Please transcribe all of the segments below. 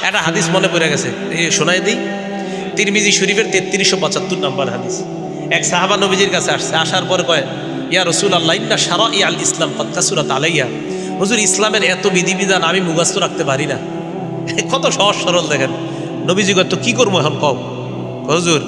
একটা হাদিস মনে পড়ে গেছে, এই শোনাই দিই। তিরমিজি শরীফের 3375 নম্বর হাদিস। এক সাহাবা নবীজির কাছে আসছে, আসার পরে কয়, ইয়া রাসূলুল্লাহ ইন্না শারা'i আল ইসলাম ক্বাদ কাসুরাত আলাইয়া। হুজুর, ইসলামের এত বিধিবিধান আমি মুখস্থ রাখতে পারি না। কত সহজ সরল দেখেন। নবীজি কয়, তো কি করবো এখন কও? হুজুর,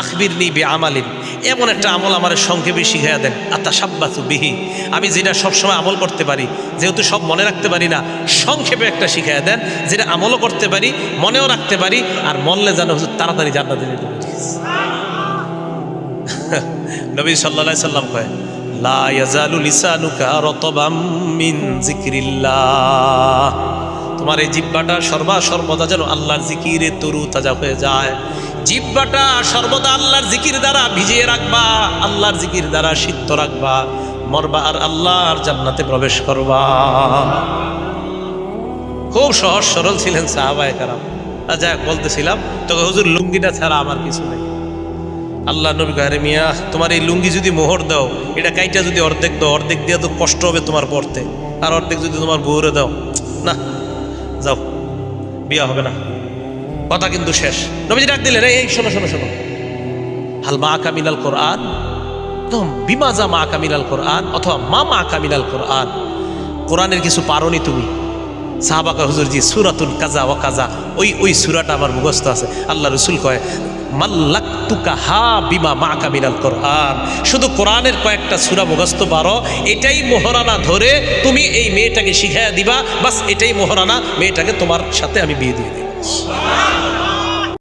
আখবিরনি বিআমালিন, এমন একটা আমল আমার সংক্ষেপে শিখাইয়া দেন, আতাশাব্বাসু বিহি, আমি যেটা সবসময় আমল করতে পারি, যেহেতু সব মনে রাখতে পারি না, সংক্ষেপে একটা শিখাইয়া দেন যেটা আমলও করতে পারি, মনেও রাখতে পারি, আর মনলে যেন হুজুর তাড়াতাড়ি জান্নাতে যেতে পারি। নবী সাল্লাল্লাহু আলাইহি সাল্লাম কয়, লা ইয়াজালু লিসানুকা রাতাবাম মিন যিকরিল্লাহ, তোমার এই জিহ্বাটা সর্বদা যেন আল্লাহর জিকিরে তরু তাজা হয়ে যায়। জিহ্বাটা সর্বদা আল্লাহর জিকির দ্বারা ভিজিয়ে রাখবা, আল্লাহর জিকির দ্বারা সিদ্ধ রাখবা, মরবা আর আল্লাহর জান্নাতে প্রবেশ করবা। খুব সহজ সরল ছিলেন সাহাবায়ে কেরাম। যাক, বলতেছিলাম তো, হুজুর লুঙ্গিটা ছাড়া আমার কিছু নেই। আল্লাহ নবী কয়, মিয়া, তোমার এই লুঙ্গি যদি মোহর দাও, এটা কাইটা যদি অর্ধেক দাও, অর্ধেক দিয়ে তো কষ্ট হবে তোমার পড়তে, আর অর্ধেক যদি তোমার বউরে দাও, না যাও, বিয়া হবে না। কথা কিন্তু শেষ। নবীজি ডাক দিলেন, এই শোনো শোনো শোনো, হাল মা কামিলাল কোরআন, বিমাজা মা কামিলাল কোরআন, অথবা মা কামিলাল কোরআন, কোরআনের কিছু পারোনি তুমি? সাহাবা কয়, হুজুর জি, সূরাতুল কাজা ওয়া কাজা, ওই সূরাটা আমার মুখস্থ আছে। আল্লাহ রাসূল কয়, মাল্লাকতুকা হা বিমা মা কামিলাল কোরআন, শুধু কোরআনের কয়েকটা সূরা মুখস্থ পারো, এটাই মোহরানা ধরে তুমি এই মেয়েটাকে শিখাইয়া দিবা, বাস এটাই মোহরানা, মেয়েটাকে তোমার সাথে আমি বিয়ে দিয়ে দেব।